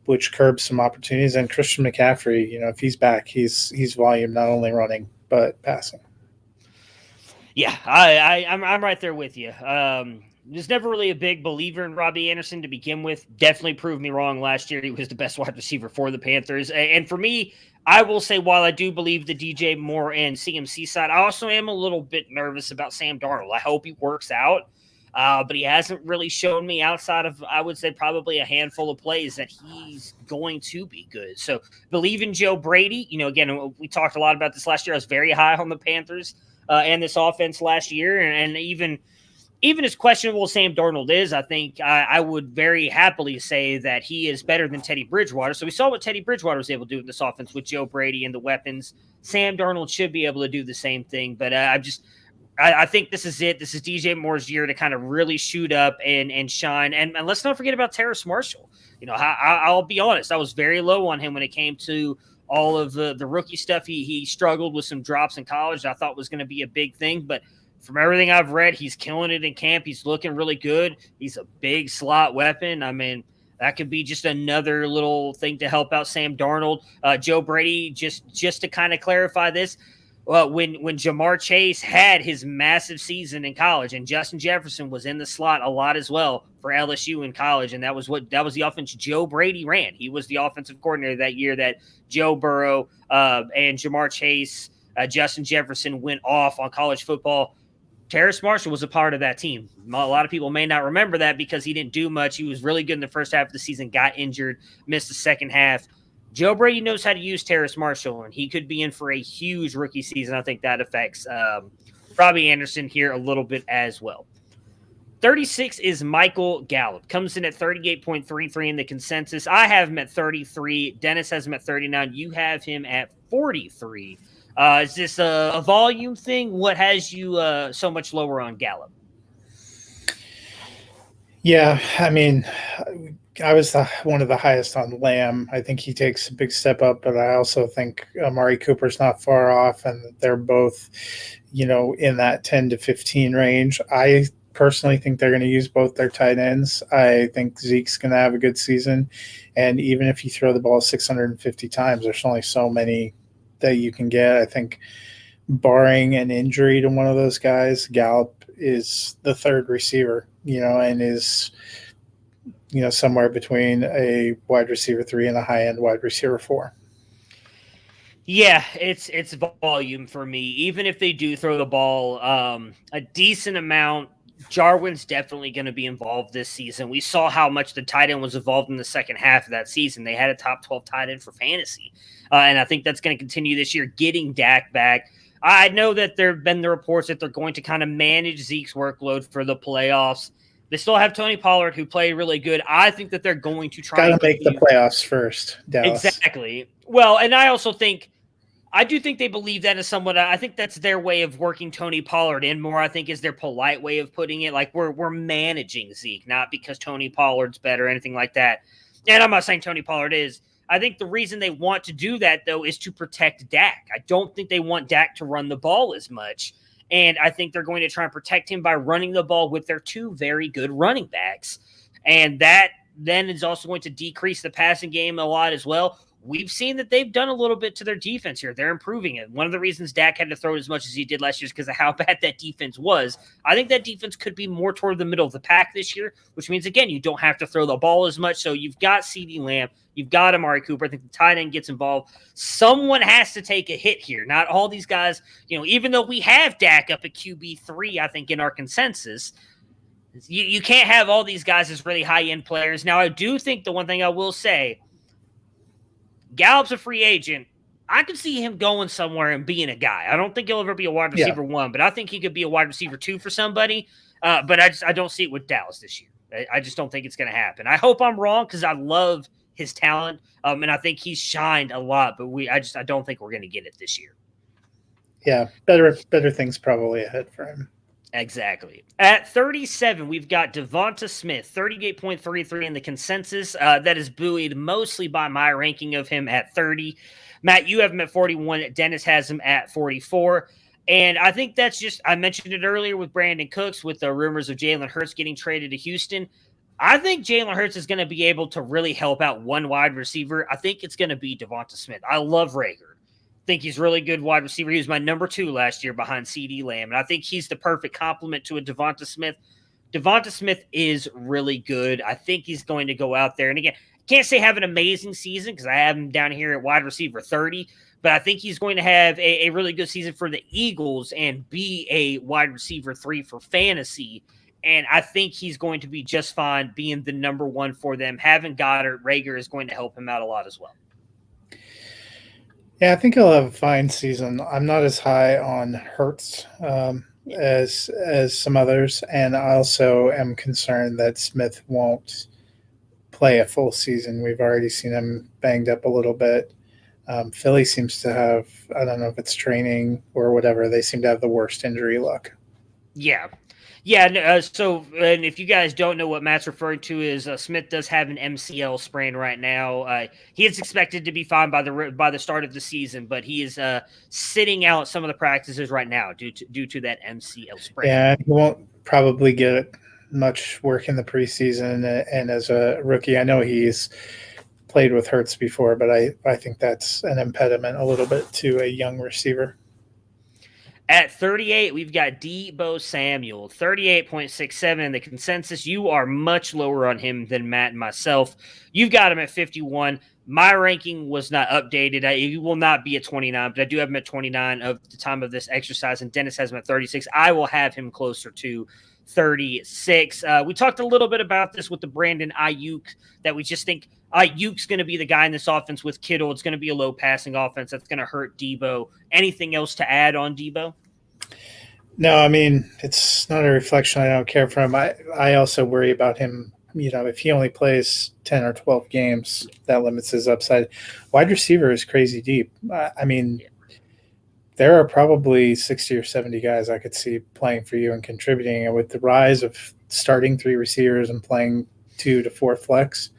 which curbs some opportunities. And Christian McCaffrey, if he's back, he's volume, not only running, but passing. Yeah, I'm right there with you. Was never really a big believer in Robbie Anderson to begin with. Definitely proved me wrong last year. He was the best wide receiver for the Panthers. And for me, I will say, while I do believe the DJ Moore and CMC side, I also am a little bit nervous about Sam Darnold. I hope he works out, but he hasn't really shown me outside of, I would say, probably a handful of plays that he's going to be good. So believe in Joe Brady. Again, we talked a lot about this last year. I was very high on the Panthers and this offense last year, and even as questionable as Sam Darnold is, I think I would very happily say that he is better than Teddy Bridgewater. So we saw what Teddy Bridgewater was able to do in this offense with Joe Brady and the weapons. Sam Darnold should be able to do the same thing. But I think this is it. This is DJ Moore's year to kind of really shoot up and shine. And let's not forget about Terrace Marshall. I'll be honest. I was very low on him when it came to all of the rookie stuff. He struggled with some drops in college I thought was going to be a big thing. But from everything I've read, he's killing it in camp. He's looking really good. He's a big slot weapon. I mean, that could be just another little thing to help out Sam Darnold. Joe Brady, just to kind of clarify this, when Jamar Chase had his massive season in college, and Justin Jefferson was in the slot a lot as well for LSU in college, and that was the offense Joe Brady ran. He was the offensive coordinator that year that Joe Burrow and Jamar Chase, Justin Jefferson went off on college football. Terrace Marshall was a part of that team. A lot of people may not remember that because he didn't do much. He was really good in the first half of the season, got injured, missed the second half. Joe Brady knows how to use Terrace Marshall, and he could be in for a huge rookie season. I think that affects Robbie Anderson here a little bit as well. 36 is Michael Gallup. Comes in at 38.33 in the consensus. I have him at 33. Dennis has him at 39. You have him at 43. Is this a volume thing? What has you so much lower on Gallup? Yeah, I mean, I was one of the highest on Lamb. I think he takes a big step up, but I also think Amari Cooper's not far off, and they're both, in that 10 to 15 range. I personally think they're going to use both their tight ends. I think Zeke's going to have a good season, and even if you throw the ball 650 times, there's only so many that you can get. I think barring an injury to one of those guys, Gallup is the third receiver, and is, somewhere between a wide receiver 3 and a high-end wide receiver 4. Yeah, it's volume for me. Even if they do throw the ball a decent amount, Jarwin's definitely going to be involved this season. We saw how much the tight end was involved in the second half of that season. They had a top 12 tight end for fantasy. And I think that's going to continue this year, getting Dak back. I know that there have been the reports that they're going to kind of manage Zeke's workload for the playoffs. They still have Tony Pollard, who played really good. I think that they're going to try to make the playoffs first, Dallas. Exactly. Well, and I also think I do think they believe that is somewhat. I think that's their way of working Tony Pollard in more. I think is their polite way of putting it. Like we're managing Zeke, not because Tony Pollard's better or anything like that. And I'm not saying Tony Pollard is. I think the reason they want to do that, though, is to protect Dak. I don't think they want Dak to run the ball as much. And I think they're going to try and protect him by running the ball with their two very good running backs. And that then is also going to decrease the passing game a lot as well. We've seen that they've done a little bit to their defense here. They're improving it. One of the reasons Dak had to throw it as much as he did last year is because of how bad that defense was. I think that defense could be more toward the middle of the pack this year, which means, again, you don't have to throw the ball as much. So you've got CeeDee Lamb. You've got Amari Cooper. I think the tight end gets involved. Someone has to take a hit here. Not all these guys, even though we have Dak up at QB3, I think, in our consensus, you can't have all these guys as really high-end players. Now, I do think the one thing I will say, Gallup's a free agent. I could see him going somewhere and being a guy. I don't think he'll ever be a wide receiver 1, but I think he could be a wide receiver 2 for somebody. But I don't see it with Dallas this year. I just don't think it's going to happen. I hope I'm wrong because I love his talent, and I think he's shined a lot. But I don't think we're going to get it this year. Yeah, better things probably ahead for him. Exactly. At 37, we've got Devonta Smith, 38.33 in the consensus. That is buoyed mostly by my ranking of him at 30. Matt, you have him at 41. Dennis has him at 44. And I think that's just, I mentioned it earlier with Brandon Cooks, with the rumors of Jalen Hurts getting traded to Houston. I think Jalen Hurts is going to be able to really help out one wide receiver. I think it's going to be Devonta Smith. I love Rager. Think he's really good wide receiver. He was my number 2 last year behind CeeDee Lamb, and I think he's the perfect complement to a Devonta Smith. Devonta Smith is really good. I think he's going to go out there, and again, can't say have an amazing season because I have him down here at wide receiver 30, but I think he's going to have a really good season for the Eagles and be a wide receiver 3 for fantasy, and I think he's going to be just fine being the number 1 for them. Having Goddard, Rager is going to help him out a lot as well. Yeah, I think he'll have a fine season. I'm not as high on Hurts as some others, and I also am concerned that Smith won't play a full season. We've already seen him banged up a little bit. Philly seems to have, I don't know if it's training or whatever, they seem to have the worst injury luck. Yeah. Yeah, so and if you guys don't know what Matt's referring to is Smith does have an MCL sprain right now. He is expected to be fine by the start of the season, but he is sitting out some of the practices right now due to that MCL sprain. Yeah, he won't probably get much work in the preseason. And as a rookie, I know he's played with Hurts before, but I think that's an impediment a little bit to a young receiver. At 38, we've got Deebo Samuel, 38.67 in the consensus. You are much lower on him than Matt and myself. You've got him at 51. My ranking was not updated. He will not be at 29, but I do have him at 29 of the time of this exercise, and Dennis has him at 36. I will have him closer to 36. We talked a little bit about this with the Brandon Iuke, that we just think Iuke's going to be the guy in this offense with Kittle. It's going to be a low passing offense. That's going to hurt Deebo. Anything else to add on Deebo? No, I mean, it's not a reflection. I don't care for him. I also worry about him. If he only plays 10 or 12 games, that limits his upside. Wide receiver is crazy deep. There are probably 60 or 70 guys I could see playing for you and contributing. And with the rise of starting 3 receivers and playing 2 to 4 flex,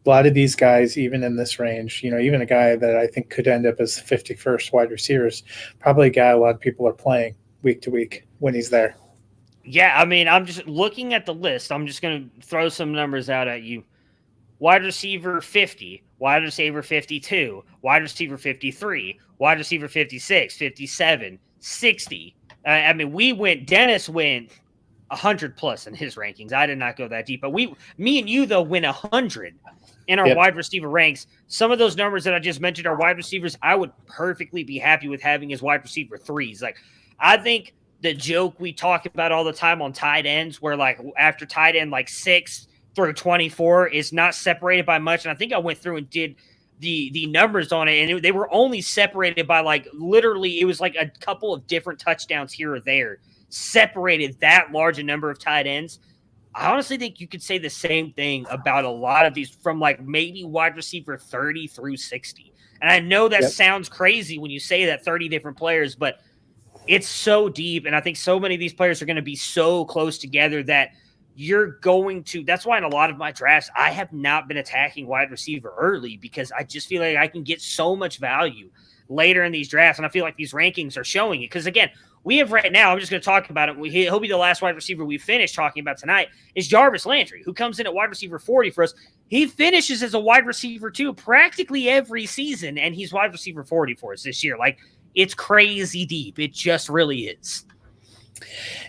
a lot of these guys, even in this range, even a guy that I think could end up as the 51st wide receivers, probably a guy a lot of people are playing week to week when he's there. Yeah, I mean, I'm just looking at the list. I'm just going to throw some numbers out at you. Wide receiver 50, wide receiver 52, wide receiver 53, wide receiver 56, 57, 60. Dennis went 100 plus in his rankings. I did not go that deep, but me and you, though, went 100 in our wide receiver ranks. Some of those numbers that I just mentioned are wide receivers I would perfectly be happy with having as wide receiver 3s. Like, I think the joke we talk about all the time on tight ends, where like after tight end like 6 through 24 is not separated by much. And I think I went through and did the numbers on it, and they were only separated by like literally it was like a couple of different touchdowns here or there separated that large a number of tight ends. I honestly think you could say the same thing about a lot of these from like maybe wide receiver 30 through 60. And I know that sounds crazy when you say that 30 different players, but it's so deep, and I think so many of these players are going to be so close together that you're going to – that's why in a lot of my drafts, I have not been attacking wide receiver early because I just feel like I can get so much value later in these drafts, and I feel like these rankings are showing it. Because, again, we have right now – I'm just going to talk about it. He'll be the last wide receiver we finish talking about tonight is Jarvis Landry, who comes in at wide receiver 40 for us. He finishes as a wide receiver, too, practically every season, and he's wide receiver 40 for us this year. Like, it's crazy deep. It just really is.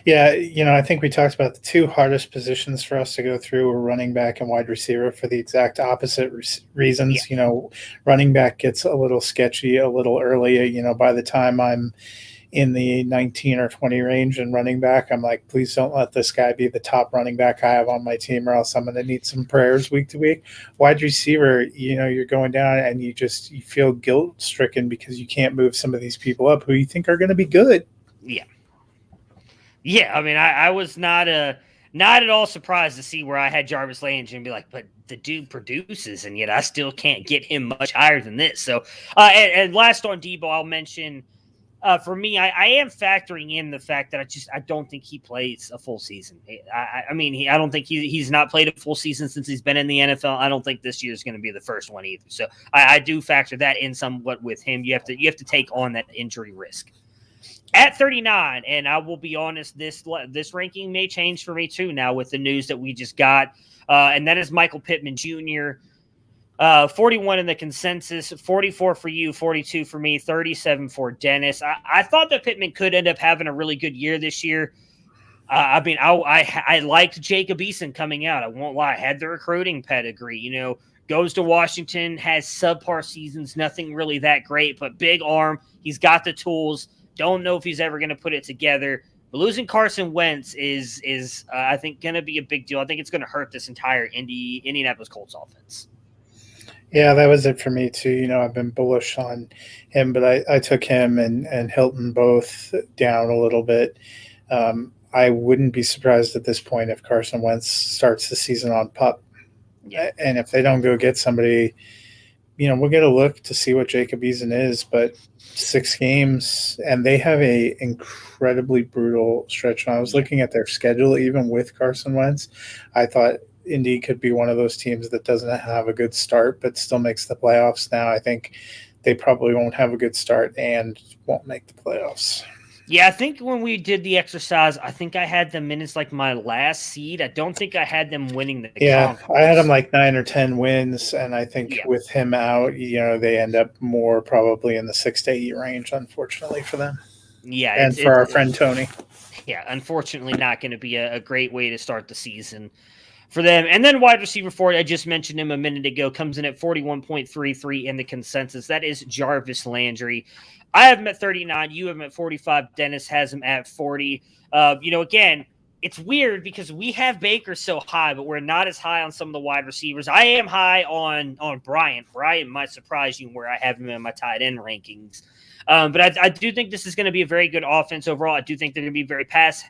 Yeah, I think we talked about the 2 hardest positions for us to go through were running back and wide receiver for the exact opposite reasons. Yeah. Running back gets a little sketchy a little early. By the time I'm in the 19 or 20 range and running back, I'm like, please don't let this guy be the top running back I have on my team or else I'm going to need some prayers week to week. Wide receiver, you're going down and you feel guilt stricken because you can't move some of these people up who you think are going to be good. Yeah. Yeah. I mean, I was not at all surprised to see where I had Jarvis Landry and be like, but the dude produces and yet I still can't get him much higher than this. So, and last on Deebo, I'll mention, for me, I am factoring in the fact that I don't think he plays a full season. I don't think he's not played a full season since he's been in the NFL. I don't think this year is going to be the first one either. So I do factor that in somewhat with him. You have to take on that injury risk. At 39, and I will be honest, this ranking may change for me too now with the news that we just got, and that is Michael Pittman Jr., 41 in the consensus, 44 for you, 42 for me, 37 for Dennis. I thought that Pittman could end up having a really good year this year. I liked Jacob Eason coming out. I won't lie. Had the recruiting pedigree, goes to Washington, has subpar seasons, nothing really that great, but big arm. He's got the tools. Don't know if he's ever going to put it together. But losing Carson Wentz is I think, going to be a big deal. I think it's going to hurt this entire Indianapolis Colts offense. Yeah, that was it for me too. I've been bullish on him, but I took him and Hilton both down a little bit. I wouldn't be surprised at this point if Carson Wentz starts the season on PUP. Yeah. And if they don't go get somebody, we'll get a look to see what Jacob Eason is, but 6 games, and they have a incredibly brutal stretch. When I was looking at their schedule, even with Carson Wentz, I thought Indy could be one of those teams that doesn't have a good start but still makes the playoffs. Now I think they probably won't have a good start and won't make the playoffs. Yeah, I think when we did the exercise, I think I had them in as like my last seed. I don't think I had them winning the conference. I had them like 9 or 10 wins, and I think with him out, they end up more probably in the 6 to 8 range, unfortunately for them. Yeah, and for our friend Tony. Yeah, unfortunately not going to be a great way to start the season for them. And then wide receiver 40, I just mentioned him a minute ago, comes in at 41.33 in the consensus. That is Jarvis Landry. I have him at 39. You have him at 45. Dennis has him at 40. Again, it's weird because we have Baker so high, but we're not as high on some of the wide receivers. I am high on Bryant. Bryant might surprise you where I have him in my tight end rankings. But I do think this is going to be a very good offense overall. I do think they're going to be very pass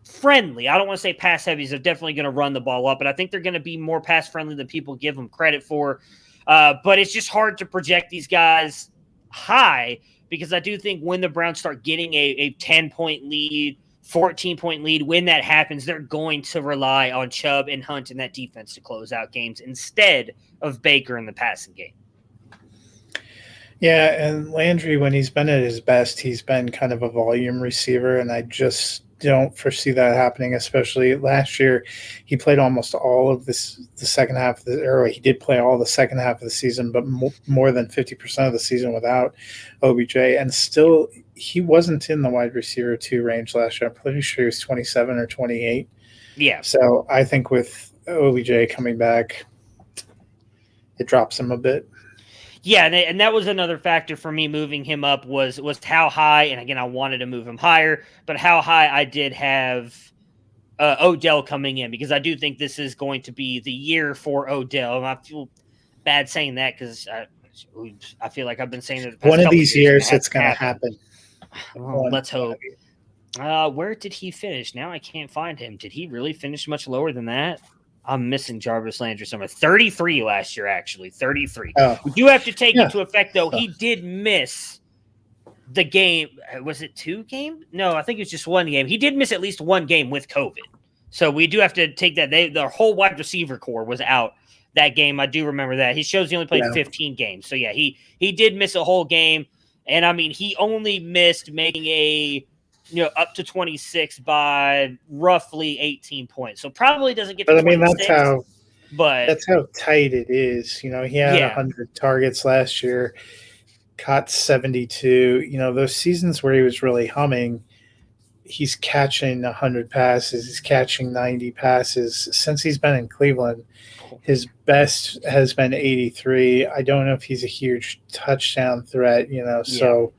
friendly. I don't want to say pass heavy. They're definitely going to run the ball up, but I think they're going to be more pass friendly than people give them credit for. But it's just hard to project these guys high because I do think when the Browns start getting a 10-point lead, 14-point lead, when that happens, they're going to rely on Chubb and Hunt in that defense to close out games instead of Baker in the passing game. Yeah, and Landry, when he's been at his best, he's been kind of a volume receiver, and I just don't foresee that happening, especially last year. He played almost all of the second half of he did play all the second half of the season, but more than 50% of the season without OBJ, and still he wasn't in the wide receiver 2 range last year. I'm pretty sure he was 27 or 28. Yeah. So I think with OBJ coming back, it drops him a bit. Yeah, and that was another factor for me moving him up was how high, and again, I wanted to move him higher, but how high I did have Odell coming in, because I do think this is going to be the year for Odell. And I feel bad saying that because I feel like I've been saying that one of these years it's going to happen. Well, let's hope. Where did he finish? Now I can't find him. Did he really finish much lower than that? I'm missing Jarvis Landry somewhere. 33 last year, actually. 33. Oh. We do have to take into effect, though, he did miss the game. Was it 2 games? No, I think it was just 1 game. He did miss at least 1 game with COVID. So we do have to take that. The whole wide receiver core was out that game. I do remember that. He shows he only played 15 games. So, yeah, he did miss a whole game. And, I mean, he only missed making up to 26 by roughly 18 points. So probably doesn't get to 26. That's how tight it is. He had 100 targets last year, caught 72. Those seasons where he was really humming, he's catching 100 passes. He's catching 90 passes. Since he's been in Cleveland, his best has been 83. I don't know if he's a huge touchdown threat, so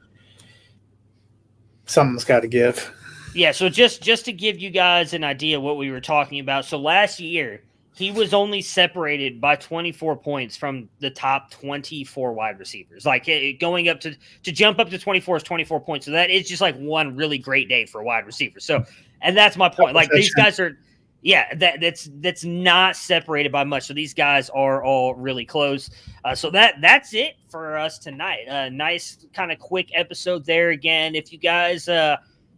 something's got to give. Yeah, so just to give you guys an idea what we were talking about. So last year, he was only separated by 24 points from the top 24 wide receivers. Like going up to jump up to 24 is 24 points. So that is just like one really great day for a wide receiver. So, and that's my point. Like these guys are, that's not separated by much. So these guys are all really close. So that's it for us tonight. Nice kind of quick episode there. Again, if you guys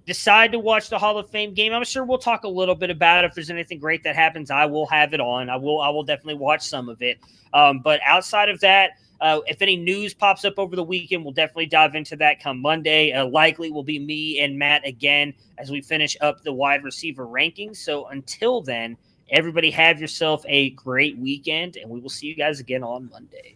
decide to watch the Hall of Fame game, I'm sure we'll talk a little bit about it. If there's anything great that happens, I will have it on. I will definitely watch some of it. But outside of that, if any news pops up over the weekend, we'll definitely dive into that come Monday. Likely will be me and Matt again as we finish up the wide receiver rankings. So until then, everybody have yourself a great weekend, and we will see you guys again on Monday.